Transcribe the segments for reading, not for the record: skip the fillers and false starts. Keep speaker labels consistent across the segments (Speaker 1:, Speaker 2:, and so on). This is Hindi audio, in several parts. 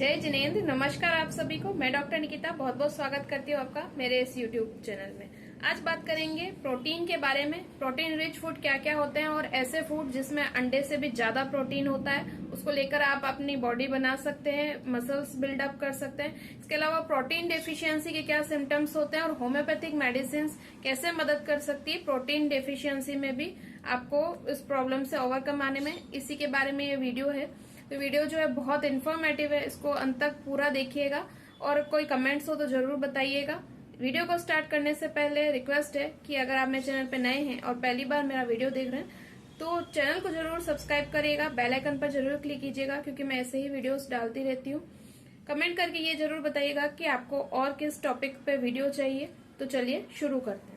Speaker 1: जय जिनेंद्र। नमस्कार आप सभी को। मैं डॉक्टर निकिता बहुत बहुत स्वागत करती हूँ आपका मेरे इस यूट्यूब चैनल में। आज बात करेंगे प्रोटीन के बारे में। प्रोटीन रिच फूड क्या क्या होते हैं और ऐसे फूड जिसमें अंडे से भी ज्यादा प्रोटीन होता है, उसको लेकर आप अपनी बॉडी बना सकते हैं, मसल्स बिल्डअप कर सकते हैं। इसके अलावा प्रोटीन डेफिशिएंसी के क्या सिम्टम्स होते हैं और होम्योपैथिक मेडिसिन कैसे मदद कर सकती है प्रोटीन डेफिशिएंसी में भी आपको इस प्रॉब्लम से ओवरकम आने में, इसी के बारे में ये वीडियो है। तो वीडियो जो है बहुत इन्फॉर्मेटिव है, इसको अंत तक पूरा देखिएगा और कोई कमेंट्स हो तो जरूर बताइएगा। वीडियो को स्टार्ट करने से पहले रिक्वेस्ट है कि अगर आप मेरे चैनल पे नए हैं और पहली बार मेरा वीडियो देख रहे हैं तो चैनल को जरूर सब्सक्राइब करिएगा, बेल आइकन पर जरूर क्लिक कीजिएगा क्योंकि मैं ऐसे ही वीडियोस डालती रहती हूँ। कमेंट करके ये जरूर बताइएगा कि आपको और किस टॉपिक पे वीडियो चाहिए। तो चलिए शुरू करते हैं।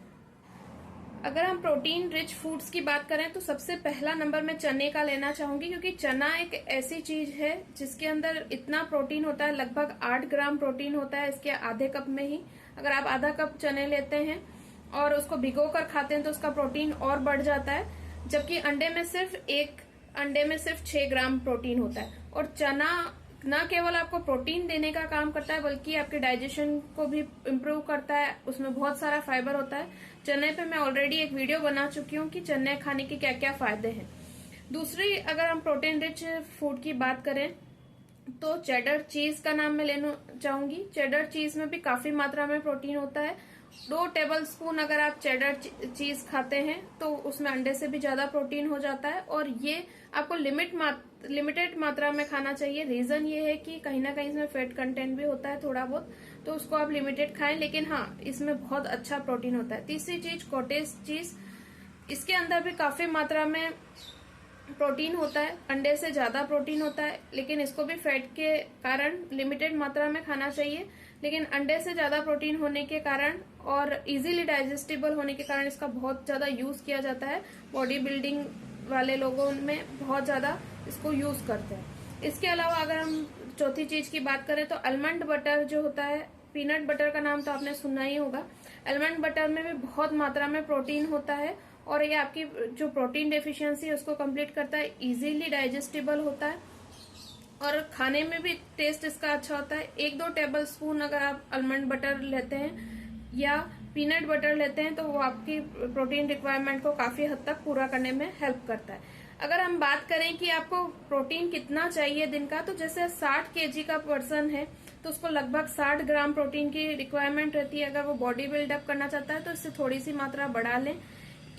Speaker 1: अगर हम प्रोटीन रिच फूड्स की बात करें तो सबसे पहला नंबर मैं चने का लेना चाहूंगी, क्योंकि चना एक ऐसी चीज है जिसके अंदर इतना प्रोटीन होता है, लगभग 8 ग्राम प्रोटीन होता है इसके आधे कप में ही। अगर आप आधा कप चने लेते हैं और उसको भिगो कर खाते हैं तो उसका प्रोटीन और बढ़ जाता है, जबकि अंडे में सिर्फ 6 ग्राम प्रोटीन होता है। और चना न केवल आपको प्रोटीन देने का काम करता है बल्कि आपके डाइजेशन को भी इम्प्रूव करता है, उसमें बहुत सारा फाइबर होता है। चने पे मैं ऑलरेडी एक वीडियो बना चुकी हूँ कि चने खाने के क्या क्या फायदे हैं। दूसरी, अगर हम प्रोटीन रिच फूड की बात करें तो चेडर चीज का नाम मैं लेना चाहूंगी। चेडर चीज में भी काफी मात्रा में प्रोटीन होता है। 2 टेबल स्पून अगर आप चेडर चीज खाते हैं तो उसमें अंडे से भी ज्यादा प्रोटीन हो जाता है, और ये आपको लिमिटेड मात्रा में खाना चाहिए। रीजन ये है कि कहीं ना कहीं इसमें फैट कंटेंट भी होता है थोड़ा बहुत, तो उसको आप लिमिटेड खाएं, लेकिन हाँ इसमें बहुत अच्छा प्रोटीन होता है। तीसरी चीज कॉटेज चीज, इसके अंदर भी काफी मात्रा में प्रोटीन होता है, अंडे से ज्यादा प्रोटीन होता है, लेकिन इसको भी फैट के कारण लिमिटेड मात्रा में खाना चाहिए। लेकिन अंडे से ज्यादा प्रोटीन होने के कारण और इजीली डाइजेस्टिबल होने के कारण इसका बहुत ज्यादा यूज किया जाता है। बॉडी बिल्डिंग वाले लोगों में बहुत ज्यादा इसको यूज करते हैं। इसके अलावा अगर हम चौथी चीज की बात करें तो आलमंड बटर जो होता है, पीनट बटर का नाम तो आपने सुना ही होगा। आलमंड बटर में भी बहुत मात्रा में प्रोटीन होता है और ये आपकी जो प्रोटीन डेफिशिएंसी है उसको कंप्लीट करता है, इजीली डाइजेस्टिबल होता है और खाने में भी टेस्ट इसका अच्छा होता है। 1-2 टेबल स्पून अगर आप आलमंड बटर लेते हैं या पीनट बटर लेते हैं तो वो आपकी प्रोटीन रिक्वायरमेंट को काफी हद तक पूरा करने में हेल्प करता है। अगर हम बात करें कि आपको प्रोटीन कितना चाहिए दिन का, तो जैसे 60 केजी का पर्सन है तो उसको लगभग 60 ग्राम प्रोटीन की रिक्वायरमेंट रहती है। अगर वो बॉडी बिल्डअप करना चाहता है तो इससे थोड़ी सी मात्रा बढ़ा लें।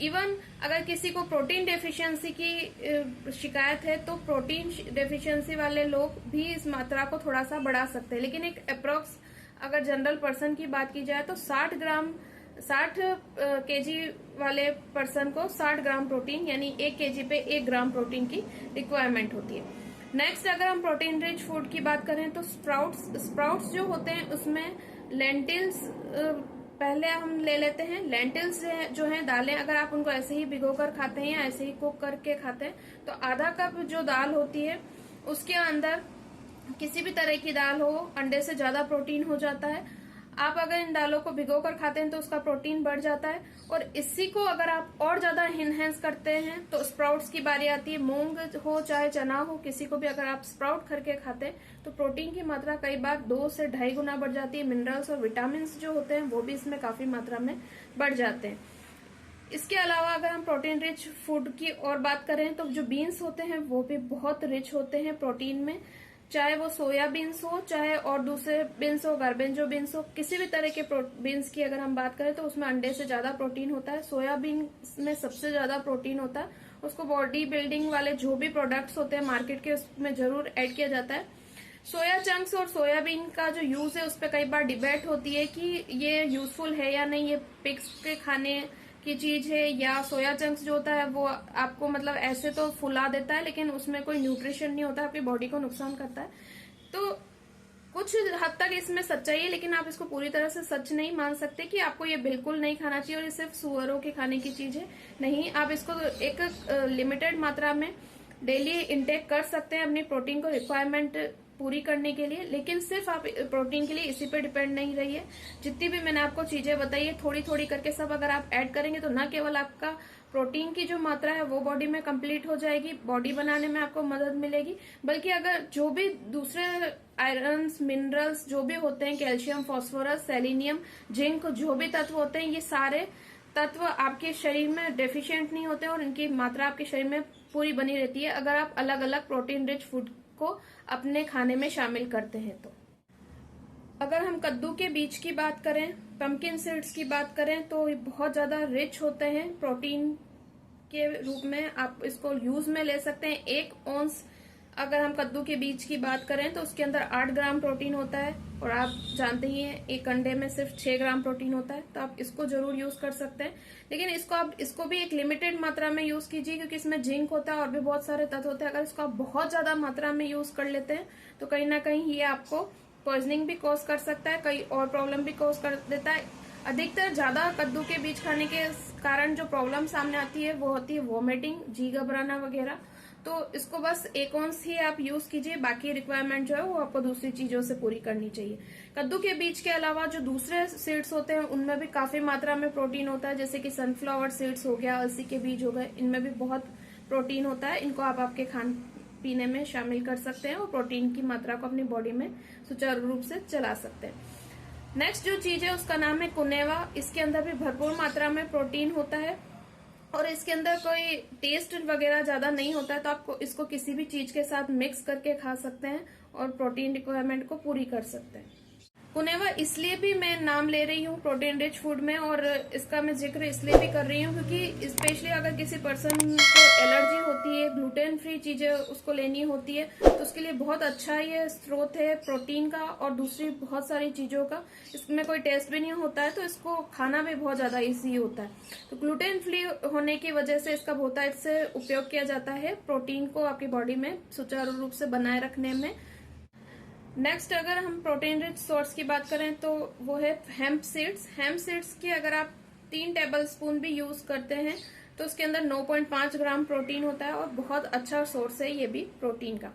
Speaker 1: इवन अगर किसी को प्रोटीन डेफिशिएंसी की शिकायत है तो प्रोटीन डेफिशिएंसी वाले लोग भी इस मात्रा को थोड़ा सा बढ़ा सकते हैं, लेकिन एक अप्रोक्स अगर जनरल पर्सन की बात की जाए तो 60 केजी वाले पर्सन को 60 ग्राम प्रोटीन यानी 1 केजी पे 1 ग्राम प्रोटीन की रिक्वायरमेंट होती है। नेक्स्ट, अगर हम प्रोटीन रिच फूड की बात करें तो स्प्राउट्स जो होते हैं उसमें लेंटिल्स पहले हम ले लेते हैं। लेंटिल्स जो हैं दालें, अगर आप उनको ऐसे ही भिगोकर खाते हैं या ऐसे ही कुक करके खाते हैं तो आधा कप जो दाल होती है उसके अंदर किसी भी तरह की दाल हो, अंडे से ज्यादा प्रोटीन हो जाता है। आप अगर इन दालों को भिगोकर खाते हैं तो उसका प्रोटीन बढ़ जाता है, और इसी को अगर आप और ज्यादा इनहेंस करते हैं तो स्प्राउट्स की बारी आती है। मूंग हो चाहे चना हो, किसी को भी अगर आप स्प्राउट करके खाते हैं तो प्रोटीन की मात्रा कई बार 2 से 2.5 गुना बढ़ जाती है। मिनरल्स और विटामिन जो होते हैं वो भी इसमें काफी मात्रा में बढ़ जाते हैं। इसके अलावा अगर हम प्रोटीन रिच फूड की और बात करें तो जो बीन्स होते हैं वो भी बहुत रिच होते हैं प्रोटीन में, चाहे वो सोया बीन्स हो चाहे और दूसरे बीन्स हो, गार्बेंजो बीन्स हो, किसी भी तरह के बीन्स की अगर हम बात करें तो उसमें अंडे से ज्यादा प्रोटीन होता है। सोयाबीन में सबसे ज्यादा प्रोटीन होता है, उसको बॉडी बिल्डिंग वाले जो भी प्रोडक्ट्स होते हैं मार्केट के उसमें जरूर ऐड किया जाता है। सोया चंक्स और सोयाबीन का जो यूज है उस पर कई बार डिबेट होती है कि ये यूजफुल है या नहीं, ये पिग्स के खाने की चीज है या सोया चंक्स जो होता है वो आपको मतलब ऐसे तो फुला देता है लेकिन उसमें कोई न्यूट्रिशन नहीं होता, आपकी बॉडी को नुकसान करता है। तो कुछ हद तक इसमें सच्चाई है, लेकिन आप इसको पूरी तरह से सच नहीं मान सकते कि आपको ये बिल्कुल नहीं खाना चाहिए और ये सिर्फ सुअरों के खाने की चीज है। नहीं, आप इसको एक लिमिटेड मात्रा में डेली इंटेक कर सकते हैं अपनी प्रोटीन को रिक्वायरमेंट पूरी करने के लिए। लेकिन सिर्फ आप प्रोटीन के लिए इसी पे डिपेंड नहीं रहिए। जितनी भी मैंने आपको चीजें बताई है थोड़ी थोड़ी करके सब अगर आप ऐड करेंगे तो न केवल आपका प्रोटीन की जो मात्रा है वो बॉडी में कंप्लीट हो जाएगी, बॉडी बनाने में आपको मदद मिलेगी, बल्कि अगर जो भी दूसरे आयरन्स, मिनरल्स जो भी होते हैं, कैल्शियम, फास्फोरस, सेलेनियम, जिंक, जो भी तत्व होते हैं, ये सारे तत्व आपके शरीर में डेफिशिएंट नहीं होते और इनकी मात्रा आपके शरीर में पूरी बनी रहती है अगर आप अलग अलग प्रोटीन रिच फूड को अपने खाने में शामिल करते हैं। तो अगर हम कद्दू के बीज की बात करें, पंपकिन सीड्स की बात करें, तो ये बहुत ज्यादा रिच होते हैं प्रोटीन के रूप में। आप इसको यूज में ले सकते हैं। 1 औंस अगर हम कद्दू के बीज की बात करें तो उसके अंदर 8 ग्राम प्रोटीन होता है और आप जानते ही हैं एक अंडे में सिर्फ 6 ग्राम प्रोटीन होता है। तो आप इसको जरूर यूज कर सकते हैं, लेकिन इसको भी एक लिमिटेड मात्रा में यूज कीजिए, क्योंकि इसमें जिंक होता है और भी बहुत सारे तत्व होते हैं। अगर इसको आप बहुत ज्यादा मात्रा में यूज कर लेते हैं तो कहीं ना कहीं ये आपको पॉइजनिंग भी कॉज कर सकता है, कई और प्रॉब्लम भी कॉज कर देता है। अधिकतर ज्यादा कद्दू के बीज खाने के कारण जो प्रॉब्लम सामने आती है वो होती है वोमिटिंग, जी घबराना वगैरह। तो इसको बस 1 औंस ही आप यूज कीजिए, बाकी रिक्वायरमेंट जो है वो आपको दूसरी चीजों से पूरी करनी चाहिए। कद्दू के बीज के अलावा जो दूसरे सीड्स होते हैं उनमें भी काफी मात्रा में प्रोटीन होता है, जैसे कि सनफ्लावर सीड्स हो गया, अलसी के बीज हो गए, इनमें भी बहुत प्रोटीन होता है। इनको आप आपके खान पीने में शामिल कर सकते हैं और प्रोटीन की मात्रा को अपनी बॉडी में सुचारू रूप से चला सकते हैं। नेक्स्ट जो चीज है उसका नाम है कुनेवा। इसके अंदर भी भरपूर मात्रा में प्रोटीन होता है और इसके अंदर कोई टेस्ट वगैरह ज्यादा नहीं होता है, तो आप इसको किसी भी चीज के साथ मिक्स करके खा सकते हैं और प्रोटीन रिक्वायरमेंट को पूरी कर सकते हैं। कुनेवा इसलिए भी मैं नाम ले रही हूँ प्रोटीन रिच फूड में, और इसका मैं जिक्र इसलिए भी कर रही हूँ क्योंकि स्पेशली अगर किसी पर्सन को एलर्जी होती है, ग्लूटेन फ्री चीजें उसको लेनी होती है, तो उसके लिए बहुत अच्छा ये स्रोत है प्रोटीन का और दूसरी बहुत सारी चीजों का। इसमें कोई टेस्ट भी नहीं होता है, तो इसको खाना भी बहुत ज्यादा ईजी होता है। तो ग्लूटेन फ्री होने की वजह से इसका बहुतायत से उपयोग किया जाता है प्रोटीन को आपकी बॉडी में सुचारू रूप से बनाए रखने में। नेक्स्ट अगर हम प्रोटीन रिच सोर्स की बात करें तो वो है हेम्प सीड्स। हेम्प सीड्स की अगर आप 3 टेबल स्पून भी यूज करते हैं तो उसके अंदर 9.5 ग्राम प्रोटीन होता है और बहुत अच्छा सोर्स है ये भी प्रोटीन का।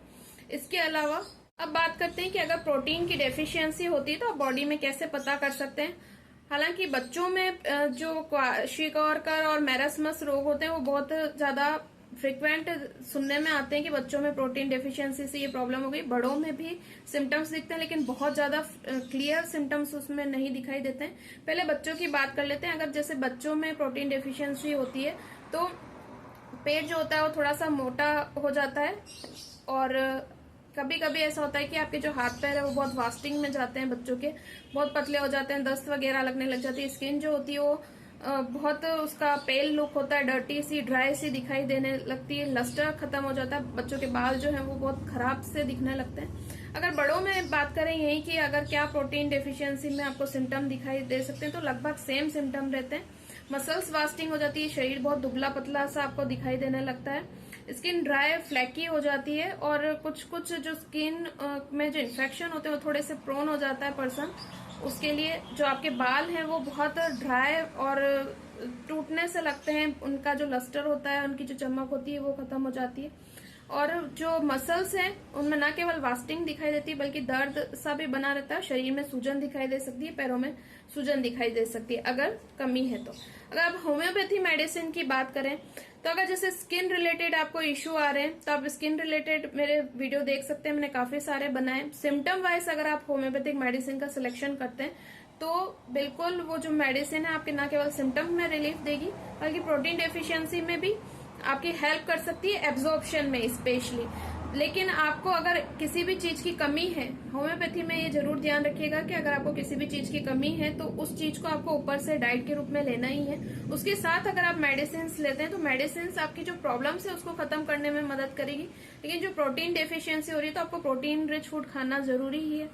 Speaker 1: इसके अलावा अब बात करते हैं कि अगर प्रोटीन की डेफिशिएंसी होती है तो आप बॉडी में कैसे पता कर सकते हैं। हालांकि बच्चों में जो क्वाशियोकर और मैरस्मस रोग होते हैं वो बहुत ज्यादा फ्रिक्वेंट सुनने में आते हैं कि बच्चों में प्रोटीन डेफिशिएंसी से ये प्रॉब्लम हो गई। बड़ों में भी सिम्टम्स दिखते हैं लेकिन बहुत ज्यादा क्लियर सिम्टम्स उसमें नहीं दिखाई देते हैं। पहले बच्चों की बात कर लेते हैं। अगर जैसे बच्चों में प्रोटीन डेफिशिएंसी होती है तो पेट जो होता है वो थोड़ा सा मोटा हो जाता है और कभी कभी ऐसा होता है कि आपके जो हाथ पैर है वो बहुत वास्टिंग में जाते हैं, बच्चों के बहुत पतले हो जाते हैं, दस्त वगैरह लगने लग जाती है। स्किन जो होती है वो बहुत उसका पेल लुक होता है, डर्टी सी, ड्राई सी दिखाई देने लगती है, लस्टर खत्म हो जाता है, बच्चों के बाल जो हैं वो बहुत खराब से दिखने लगते हैं। अगर बड़ों में बात करें यही कि अगर क्या प्रोटीन डेफिशिएंसी में आपको सिम्टम दिखाई दे सकते हैं तो लगभग सेम सिम्टम रहते हैं। मसल्स वास्टिंग हो जाती है, शरीर बहुत दुबला पतला सा आपको दिखाई देने लगता है, स्किन ड्राई फ्लैकी हो जाती है और कुछ कुछ जो स्किन में जो इन्फेक्शन होते हैं वो थोड़े से प्रोन हो जाता है पर्सन। उसके लिए जो आपके बाल हैं वो बहुत ड्राई और टूटने से लगते हैं, उनका जो लस्टर होता है, उनकी जो चमक होती है वो खत्म हो जाती है। और जो मसल्स हैं उनमें न केवल वास्टिंग दिखाई देती है बल्कि दर्द सा भी बना रहता है, शरीर में सूजन दिखाई दे सकती है, पैरों में सूजन दिखाई दे सकती है अगर कमी है तो। अगर आप होम्योपैथी मेडिसिन की बात करें तो अगर जैसे स्किन रिलेटेड आपको इश्यू आ रहे हैं तो आप स्किन रिलेटेड मेरे वीडियो देख सकते हैं, मैंने काफी सारे बनाए। सिम्टम वाइज अगर आप होम्योपैथिक मेडिसिन का सिलेक्शन करते हैं तो बिल्कुल वो जो मेडिसिन है आपके न केवल सिम्टम में रिलीफ देगी बल्कि प्रोटीन डेफिशिएंसी में भी आपकी हेल्प कर सकती है, एब्जॉर्प्शन में स्पेशली। लेकिन आपको अगर किसी भी चीज की कमी है, होम्योपैथी में ये जरूर ध्यान रखिएगा कि अगर आपको किसी भी चीज की कमी है तो उस चीज को आपको ऊपर से डाइट के रूप में लेना ही है। उसके साथ अगर आप मेडिसिन लेते हैं तो मेडिसिन आपकी जो प्रॉब्लम्स है उसको खत्म करने में मदद करेगी, लेकिन जो प्रोटीन डेफिशिएंसी हो रही है तो आपको प्रोटीन रिच फूड खाना जरूरी ही है।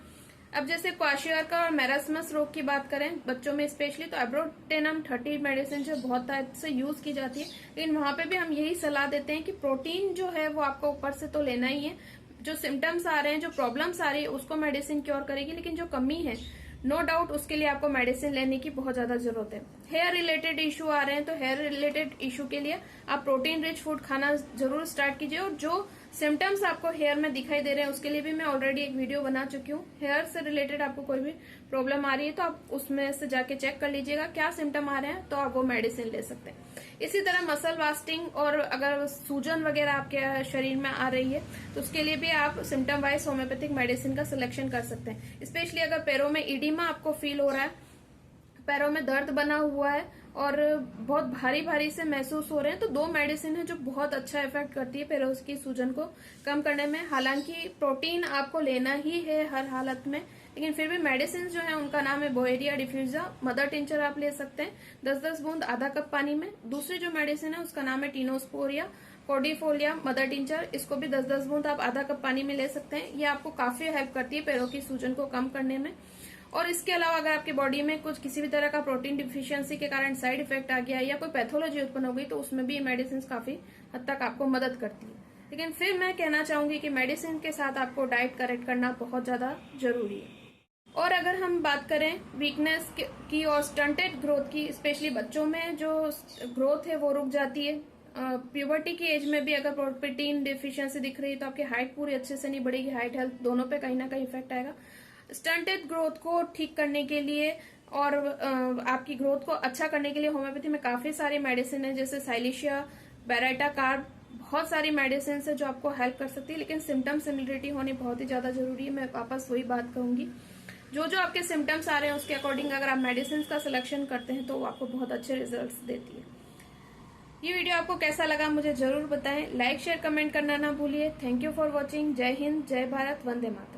Speaker 1: अब जैसे क्वाशियोकर और मैरस्मस रोग की बात करें बच्चों में स्पेशली तो एब्रोटेनम 30 मेडिसिन जो बहुत टाइप से यूज की जाती है, लेकिन वहां पे भी हम यही सलाह देते हैं कि प्रोटीन जो है वो आपको ऊपर से तो लेना ही है। जो सिम्टम्स आ रहे हैं, जो प्रॉब्लम्स आ रही है उसको मेडिसिन क्योर करेगी, लेकिन जो कमी है नो डाउट उसके लिए आपको मेडिसिन लेने की बहुत ज्यादा जरूरत है। हेयर रिलेटेड इश्यू आ रहे हैं तो हेयर रिलेटेड इश्यू के लिए आप प्रोटीन रिच फूड खाना जरूर स्टार्ट कीजिए और जो सिम्टम्स आपको हेयर में दिखाई दे रहे हैं उसके लिए भी मैं ऑलरेडी एक वीडियो बना चुकी हूँ। हेयर से रिलेटेड आपको कोई भी प्रॉब्लम आ रही है तो आप उसमें से जाके चेक कर लीजिएगा क्या सिम्टम आ रहे हैं, तो आप वो मेडिसिन ले सकते हैं। इसी तरह मसल वास्टिंग और अगर सूजन वगैरह आपके शरीर में आ रही है तो उसके लिए भी आप सिम्टम वाइज होम्योपैथिक मेडिसिन का सिलेक्शन कर सकते हैं। स्पेशली अगर पैरों में इडिमा आपको फील हो रहा है, पैरों में दर्द बना हुआ है और बहुत भारी भारी से महसूस हो रहे हैं, तो 2 मेडिसिन है जो बहुत अच्छा इफेक्ट करती है पैरों की सूजन को कम करने में। हालांकि प्रोटीन आपको लेना ही है हर हालत में, लेकिन फिर भी मेडिसिन जो है उनका नाम है बोएरिया डिफ्यूजा। मदर टिंचर आप ले सकते हैं 10-10 बूंद आधा कप पानी में। दूसरी जो मेडिसिन है उसका नाम है टीनोस्पोरिया कॉर्डिफोलिया मदर टिंचर, इसको भी 10-10 बूंद आप आधा कप पानी में ले सकते हैं। ये आपको काफी हेल्प करती है पैरों की सूजन को कम करने में। और इसके अलावा अगर आपकी बॉडी में कुछ किसी भी तरह का प्रोटीन डिफिशियंसी के कारण साइड इफेक्ट आ गया या कोई पैथोलॉजी उत्पन्न हो गई तो उसमें भी मेडिसिन काफी हद तक आपको मदद करती है। लेकिन फिर मैं कहना चाहूंगी कि मेडिसिन के साथ आपको डाइट करेक्ट करना बहुत ज्यादा जरूरी है। और अगर हम बात करें वीकनेस की और स्टंटेड ग्रोथ की, स्पेशली बच्चों में जो ग्रोथ है वो रुक जाती है। प्यूबर्टी की एज में भी अगर प्रोटीन डिफिशियंसी दिख रही है तो आपकी हाइट पूरी अच्छे से नहीं बढ़ेगी, हाइट हेल्थ दोनों पे कहीं ना कहीं इफेक्ट आएगा। स्टंटेड ग्रोथ को ठीक करने के लिए और आपकी ग्रोथ को अच्छा करने के लिए होम्योपैथी में काफी सारी मेडिसिन है, जैसे साइलिशिया, बेरेटा कार्ब, बहुत सारी मेडिसिन है जो आपको हेल्प कर सकती है। लेकिन सिम्टम सिमिलरिटी होनी बहुत ही ज्यादा जरूरी है। मैं वापस वही बात कहूंगी, जो जो आपके सिम्टम्स आ रहे हैं उसके अकॉर्डिंग अगर आप मेडिसिन का सिलेक्शन करते हैं तो वो आपको बहुत अच्छे रिजल्ट्स देती है। ये वीडियो आपको कैसा लगा मुझे जरूर बताएं। लाइक शेयर कमेंट करना ना भूलिए। Thank you for watching. जय हिंद, जय भारत, वंदे मातरम।